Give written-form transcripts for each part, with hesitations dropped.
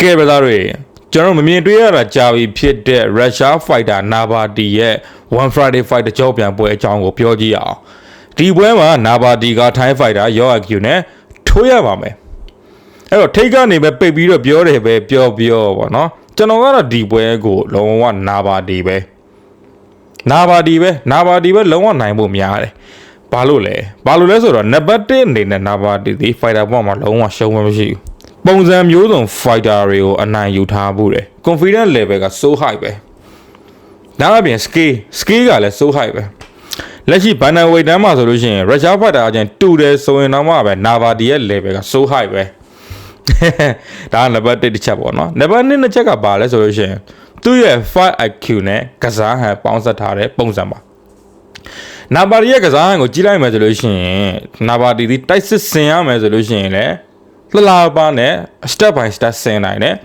ကဲပါသားတွေကျွန်တော်မမြင်တွေ့ရတာကြာပြီဖြစ်တဲ့ Russia Fighter Navati ရဲ့ One Friday Fight တကြောပြန်ပွဲအကြောင်းကိုပြောကြည့်အောင်ဒီပွဲမှာ Navati က Thai Fighter Yoaku နဲ့ထိုးရပါမယ်အဲ့တော့ထိတ်ကနေပဲပိတ်ပြီးတော့ပြောတယ်ပဲပြောပေါ့နော်ကျွန်တော်ကတော့ဒီပွဲကိုလုံးဝ Navati ပဲလုံးဝနိုင်ဖို့များတယ်ဘာလို့လဲဆိုတော့နံပါတ်1အနေနဲ့ Navati ဒီ Fighter ဘောမှာလုံးဝရှုံးမရှိဘူးပုံစံမျိုးစုံ fighter တွေကိုအနိုင်ယူထားဖို့တယ် confidence level က so high ပဲဒါအပြင် skill ကလည်း so high ပဲလက်ရှိ banner weight တန်းမှာဆိုလို့ရှိရင် Russia fighter အချင်းတူတယ်ဆိုရင်တော့မှပဲ Navati ရဲ့ level က so high ပဲဒါကနံပါတ်1တစ်ချက်ပေါ့နော်နံပါတ်2တစ်ချက်ကပါလဲဆိုလို့ရှိရင်သူ့ရဲ့ fight IQ နဲ့ကစားဟန်ပေါင်းစပ်ထားတဲ့ပုံစံပါNavati ရဲ့ကစားဟန်ကိုကြည့်လိုက်မယ်ဆိုလို့ရှိရင် Navati ဒီတိုက်စစ်ဆင်ရမယ်ဆိုလို့ရှိရင်လည်းလှပါနဲ့ step by step ဆင်နိုင်တယ်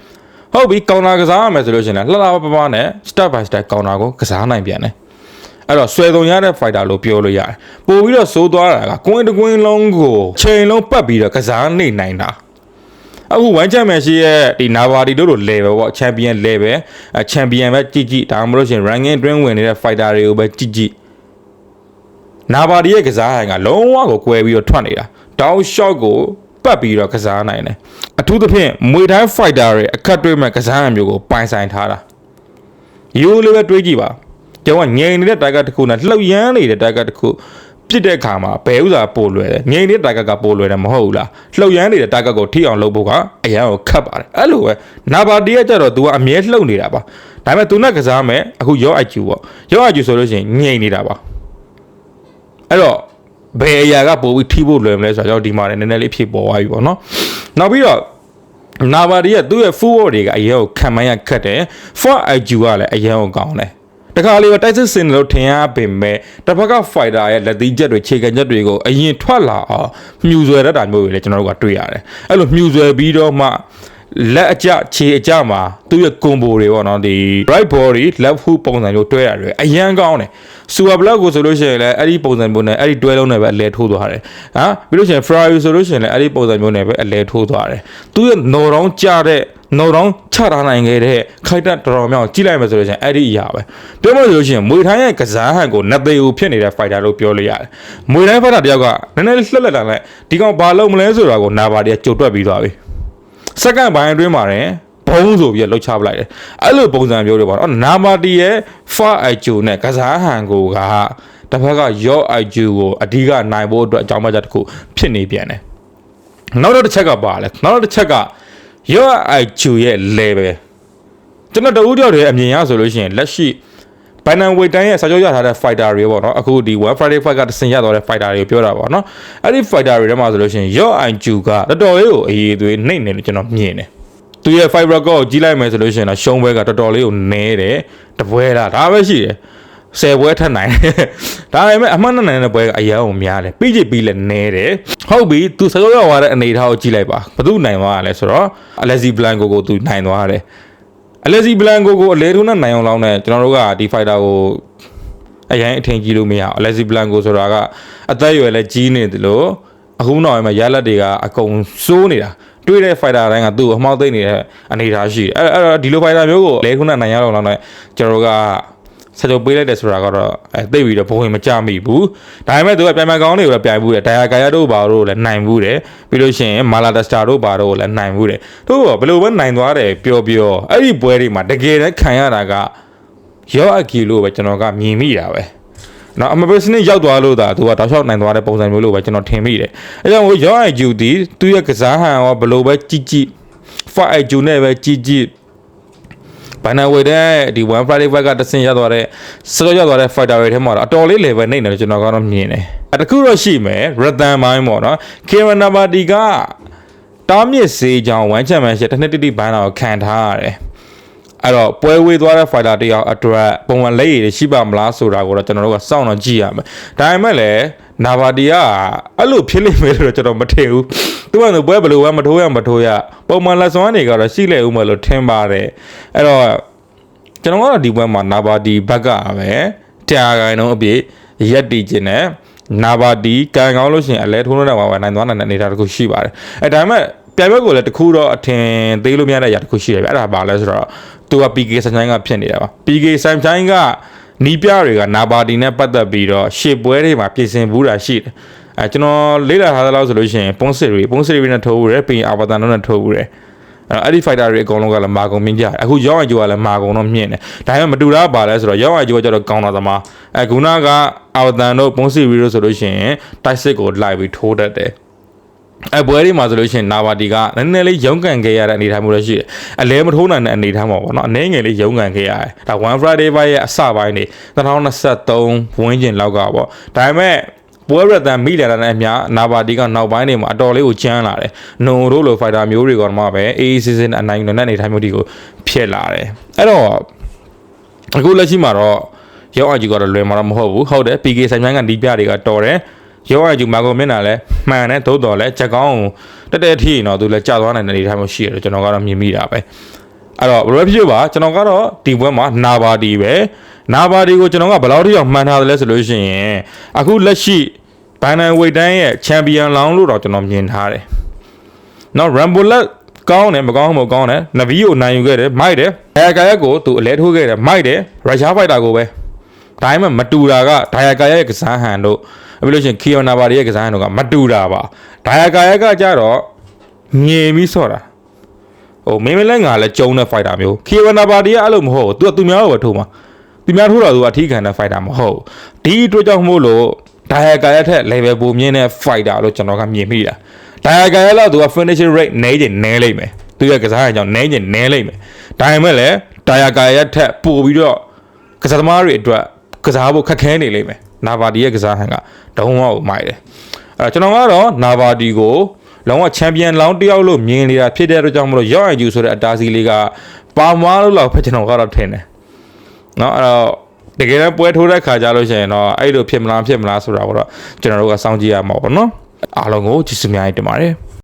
ဟုတ်ပြီကောင်တာကစားရမယ်ဆိုလို့ရှိရင်လှပါနဲ့ step by step ကောင်တာကိုကစားနိုင်ပြန်တယ်အဲ့တော့ဆွဲဆုံးရတဲ့ fighter လို့ပြောလို့ရတယ်ပို့ပြီးတော့စိုးသွားတာကကွင်းတကွင်းလုံးကိုချိန်လုံးပတ်ပြီးတော့ကစားနေနိုင်တာအခု1 championship ရဲ့ဒီ Navati တို့လို level ပေါ့ champion level champion ပဲကြည့်ဒါမှမဟုတ်ရှင် ranking တွင်းဝင်နေတဲ့ fighter တွေကိုပဲကြည့်Navati ရဲ့ကစားဟန်ကလုံးဝကိုကွဲပြီးတော့ထွက်နေတာတောက် shot ကိုပတ်ပြီးတော့ကစားနိုင်တယ်အထူးသဖြင့်မွေတိုင်း fighter တွေအခက်တွေ့မဲ့ကစားဟန်မျိုးကိုပိုင်ဆိုင်ထားတာရိုးလေးပဲတွေးကြည့်ပါကျွန်တော်ကငြိမ်နေတဲ့ target တစ်ခုနဲ့လှုပ်ရမ်းနေတဲ့ target တစ်ခုပြစ်တဲ့အခါမှာဘယ်ဥစားပို့လွယ်တယ်ငြိမ်နေတဲ့ target ကပို့လွယ်တယ်မဟုတ်ဘူးလားလှုပ်ရမ်းနေတဲ့ target ကိုထိအောင်လုပ်ဖို့ကအရန်ကိုခက်ပါတယ်အဲ့လိုပဲ Navati ကကြတော့ तू ကအမြဲလှုပ်နေတာပါဒါပေမဲ့ तू နဲ့ကစားမယ်အခုရော IQ ပေါ့ရော IQ ဆိုလို့ရှိရင်ငြိမ်နေတာပါအဲ့တော့ဘယ်အရာကပို့ပြီးထိဖို့လွယ်မလဲဆိုတော့ကျွန်တော်ဒီမှာလည်းနည်းနည်းလေးဖြစ်ပေါ်သွားပြီပေါ့နော်နောက်ပြီးတော့Navatiရဲ့သူ့ရဲ့ footwork တွေကအရင်ကိုခံမှန်းရခက်တယ် for IQ ကလည်းအရင်ကိုကောင်းတယ်တခါလေးပဲတိုက်စစ်စင်လို့ထင်ရပေမဲ့တစ်ဖက်က fighter ရဲ့လက်သီးချက်တွေခြေခံချက်တွေကိုအရင်ထွက်လာအောင်မြူဆွဲတတ်တာမျိုးတွေလည်းကျွန်တော်တို့ကတွေ့ရတယ်အဲ့လိုမြူဆွဲပြီးတော့မှလက်အကျခြေအကျမှာသူ့ရဲ့ combo တွေပေါ့နော်ဒီ right body left hook ပုံစံမျိုးတွဲရတယ်အရန်ကောင်းတယ် super block ကိုဆိုလို့ရှိရင်လည်းအဲ့ဒီပုံစံမျိုးနဲ့အဲ့ဒီတွဲလုံးနဲ့ပဲအလဲထိုးသွားတယ်ဟာပြီးလို့ရှိရင် Ferrari ဆိုလို့ရှိရင်လည်းအဲ့ဒီပုံစံမျိုးနဲ့ပဲအလဲထိုးသွားတယ်သူ့ရဲ့ no down ချတဲ့ no down ချထားနိုင်ခဲ့တဲ့ခိုက်တက်တော်မြောက်ကြည့်လိုက်မယ်ဆိုလို့ရှိရင်အဲ့ဒီအရာပဲပြောမှဆိုလို့ရှိရင်မွေထိုင်းရဲ့ကစားဟန်ကိုနှစ်သေးဦးဖြစ်နေတဲ့ fighter လို့ပြောလို့ရတယ်မွေထိုင်း fighter တယောက်ကနည်းနည်းလှက်လက်လာလိုက်ဒီကောင်ဘာလုပ်မလဲဆိုတာကိုNavatiကကြိုတွက်ပြီးသွားပြီစက္ကန့်ပိုင်းအတွင်းမှာတယ်ဘုံဆိုပြီးလှုပ်ချပလိုက်တယ်အဲ့လိုပုံစံမျိုးတွေပေါ့နော်Navatiရဲ့ far IQ နဲ့ကစားဟန်ကိုကတစ်ဖက်က your IQ ကိုအဓိကနိုင်ဖို့အတွက်အကြောင်းပြချက်တစ်ခုဖြစ်နေပြန်တယ်နောက်တစ်ချက်ကပါလဲနောက်တစ်ချက်က your IQ ရဲ့ level ကျွန်တော်တဦးတယောက်တည်းအမြင်ရဆိုလို့ရှိရင်လက်ရှိbanner weight တိုင်းရဲ့စာချုပ်ရထားတဲ့ fighter တွေပေါ့နော်အခုဒီ One Friday Fight ကတဆင်ရသွားတဲ့ fighter တွေကိုပြောတာပေါ့နော်အဲ့ဒီ fighter တွေထဲမှာဆိုလို့ရှိရင် your IQ ကတော်တော်လေးကိုအရေးသွေးနှိမ့်နေလို့ကျွန်တော်မြင်တယ်သူရဲ့ fight record ကိုကြီးလိုက်မယ်ဆိုလို့ရှိရင်တော့ရှုံးပွဲကတော်တော်လေးကိုနည်းတယ်တပွဲလားဒါပဲရှိတယ်10ပွဲထပ်နိုင်ဒါပေမဲ့အမှတ်နဲ့နိုင်တဲ့ပွဲကအရန်ကိုများတယ်ပြီးလည်းနည်းတယ်ဟုတ်ပြီသူစကားရောက်သွားတဲ့အနေအထားကိုကြည့်လိုက်ပါဘသူနိုင်သွားရလဲဆိုတော့ Alexi Blanco ကိုသူနိုင်သွားတယ်Alexi Blanco ကိုအလဲထုံးနဲ့နိုင်အောင်လောင်းနဲ့ကျွန်တော်တို့ကဒီ fighter ကိုအရင်အထင်ကြီးလို့မရအောင် Alexi Blanco ဆိုတာကအသက်အရွယ်လည်းကြီးနေတယ်လို့အခုနောက်မှာရလက်တွေကအကုန်စိုးနေတာတွေ့တဲ့ fighter တိုင်းကသူ့အမှောက်သိမ့်နေတဲ့အနေအထားရှိတယ်အဲ့ဒီလို fighter မျိုးကိုလဲခုနနိုင်ရအောင်လောင်းနဲ့ကျွန်တော်တို့ကဆက်ကြပေးလိုက်တယ်ဆိုတာကတော့သိပြီးတော့ဘုံဝင်မကြမိဘူးဒါပေမဲ့သူကပြန်ကောင်းတွေကိုလည်းပြိုင်ဘူးတယ်ဒိုင်ယာကာယာတို့ဘာတို့လည်းနိုင်ဘူးတယ်ပြီးလို့ရှိရင်မာလာဒစတာတို့ဘာတို့လည်းနိုင်ဘူးတယ်တို့ဘယ်လိုပဲနိုင်သွားတယ်ပြောအဲ့ဒီပွဲတွေမှာတကယ်တမ်းခံရတာကရောအကီလို့ပဲကျွန်တော်ကမြင်မိတာပဲနော်အမပစနစ်ရောက်သွားလို့ဒါသူကတောက်လျှောက်နိုင်သွားတဲ့ပုံစံမျိုးလို့ပဲကျွန်တော်ထင်မိတယ်အဲကြောင့်ရောအကီဒီသူရဲ့ကစားဟန်ရောဘယ်လိုပဲကြည့် fight IQ နဲ့ပဲကြည့်banner weight တဲ့ဒီ One Friday Fight ကတဆင်ရသွားတဲ့စကောရောက်သွားတဲ့ fighter တွေထဲမှာတော့အတော်လေး level နှိမ့်တယ်လို့ကျွန်တော်ကတော့မြင်တယ်တခုတော့ရှိမယ် Ratan မိုင်းပေါ့နော် Kieran Navati ကတားမြစ်စေးကြောင်1 championship တစ်နှစ်တိဘန်းတော်ခံထားရတယ်အဲ့တော့ပွဲဝေးသွားတဲ့ fighter တယောက်အတွက်ပုံမှန်လက်ရည်ရှိပါမလားဆိုတာကိုတော့ကျွန်တော်တို့ကစောင့်တော့ကြည့်ရမယ်ဒါပေမဲ့လည်းNavati ကအဲ့လိုဖြစ်လိမ့်မယ်လို့ကျွန်တော်မထင်ဘူးသူကပွဲဘယ်လိုမှမထိုးရပုံမှန်လက်စွမ်းတွေကတော့ရှိလေဦးမယ်လို့ထင်ပါတယ်အဲ့တော့ကျွန်တော်ကတော့ဒီပွဲမှာNavati ဘက်ကပဲတရားကိုင်းတော့အပြည့်ရက်တီခြင်းနဲ့Navati ကန်ကောင်းလို့ရှိရင်အလဲထိုးလို့တော့နိုင်သွားနိုင်တဲ့အနေအထားတစ်ခုရှိပါတယ်ဒါပေမဲ့ ပြိုင်ပွဲကိုလည်းတခုတော့အထင်သေးလို့မရတဲ့အရာတစ်ခုရှိတယ်ဗျအဲ့ဒါပါလဲဆိုတော့သူက PK ဆန်ချိုင်းကဖြစ်နေတာပါ PK ဆန်ချိုင်းကနီးပြတွေကနာပါတီနဲ့ပတ်သက်ပြီးတော့ရှေ့ပွဲတွေမှာပြင်ဆင်ဘူးတာရှိတယ်ကျွန်တော်လေ့လာထားသလောက်ဆိုလို့ရှိရင်ပုံစစ်တွေနဲ့ထိုးဘူးတယ်ပြီးရင်အာဘာတန်တို့နဲ့ထိုးဘူးတယ်အဲ့ဒီ fighter တွေအကုန်လုံးကလည်းမာကုန်မြင့်ကြတယ်အခုရောင်းအိုင်ဂျိုကလည်းမာကုန်တော့မြင့်တယ်ဒါပေမဲ့မတူတာပါလဲဆိုတော့ရောင်းအိုင်ဂျိုကကျတော့ကောင်းတာသမားခုနကအာဘာတန်တို့ပုံစစ်တွေဆိုလို့ရှိရင်တိုက်စစ်ကိုလိုက်ပြီးထိုးတတ်တယ်ပွဲတွေမှာဆိုလို့ရှိရင်နာဘာတီကနည်းနည်းလေးရုန်းကန်ခဲ့ရတဲ့အနေအထားမျိုးလည်းရှိတယ်အလဲမထိုးနိုင်တဲ့အနေအထားမှာပေါ့နော်အနေငယ်လေးရုန်းကန်ခဲ့ရတယ်ဒါ One Friday ဘိုင်းရဲ့အစပိုင်းနေ2023ဝန်းကျင်လောက်ကပေါ့ဒါပေမဲ့ပွဲရတန်မိလာတဲ့အများနာဘာတီကနောက်ပိုင်းတွေမှာအတော်လေးကိုကျန်းလာတယ်နုံတို့လို fighter မျိုးတွေကတော့မှပဲ AAC စအနိုင်တဲ့အနေအထားမျိုးတွေကိုဖြစ်လာတယ်အဲ့တော့အခုလက်ရှိမှာတော့ရောင်းအကြီးကတော့လွယ်မှာတော့မဟုတ်ဘူးဟုတ်တယ် PK ဆိုင်ပိုင်းကဒီပြတွေကတော်တယ်ရောအကျူမာကိုမျက်နှာလဲမှန်တယ်သို့တော်လဲချက်ကောင်းတက်တက်ထီတော့သူလဲကြာသွားနိုင်တဲ့အနေအထားမျိုးရှိရတယ်ကျွန်တော်ကတော့မြင်မိတာပဲအဲ့တော့ review ပါကျွန်တော်ကတော့ဒီပွဲမှာနာဘာတီပဲနာဘာတီကိုကျွန်တော်ကဘယ်လောက်ထိအောင်မှန်ထားသလဲဆိုလို့ရှိရင်အခုလက်ရှိဘန်နန်ဝိတ်တန်းရဲ့ချန်ပီယံလောင်းလို့တော့ကျွန်တော်မြင်ထားတယ်နော် Rambolet ကောင်းတယ်မကောင်းဘူးမကောင်းတယ်နဗီကိုနိုင်ယူခဲ့တယ်မိုက်တယ်ဒိုင်ယာကာရက်ကိုသူအလဲထိုးခဲ့တယ်မိုက်တယ်ရုရှားဖိုက်တာကိုပဲဒါမှမတူတာကဒိုင်ယာကာရက်ရဲ့ကစားဟန်တို့ပြီးလို့ရှိရင်ခီယိုနာဘာဒီရဲ့ကစားဟန်တို့ကမတူတာပါဒိုင်ယာကာရက်ကကြတော့ငြိမ်ပြီးဆော့တာမင်းမလဲငါလဲကျုံတဲ့ fighter မျိုးခီယိုနာဘာဒီကအဲ့လိုမဟုတ်ဘူးသူများတော့ပဲထိုးမှာသူများထိုးတာသူကအထီးခံတဲ့ fighter မဟုတ်ဒီအတွက်ကြောင့်မို့လို့ဒိုင်ယာကာရက်ထက် level ပိုမြင့်တဲ့ fighter လို့ကျွန်တော်ကမြင်မိတာဒိုင်ယာကာရက်လောက်သူက finishing rate နည်းချင်နည်းလိမ့်မယ်သူရဲ့ကစားဟန်ကြောင့်နည်းချင်နည်းလိမ့်မယ်ဒါပေမဲ့လည်းဒိုင်ယာကာရက်ထက်ပိုပြီးတော့ကစားသမားတွေအတွက်ကစားဖို့ခက်ခဲနေလိမ့်မယ်နာဘာဒီရဲ့ကစားဟန်ကတုံးဝကိုမိုက်တယ်ကျွန်တော်ကတော့နာဘာဒီကိုလုံးဝချန်ပီယံလောင်းတယောက်လို့မြင်နေတာဖြစ်တဲ့အတွက်ကြောင့်မလို့ရော့အိုင်ဂျူဆိုတဲ့အတားစီလေးကပါမွားလို့လောက်ပဲကျွန်တော်ကတော့ထင်တယ်เนาะအဲ့တော့တကယ်တော့ပွဲထိုးတဲ့ခါကြလို့ရှိရင်တော့အဲ့လိုဖြစ်မလားဆိုတာကိုတော့ကျွန်တော်တို့ကစောင့်ကြည့်ရမှာပေါ့နော်အားလုံးကိုကျေးဇူးများတင်ပါတယ်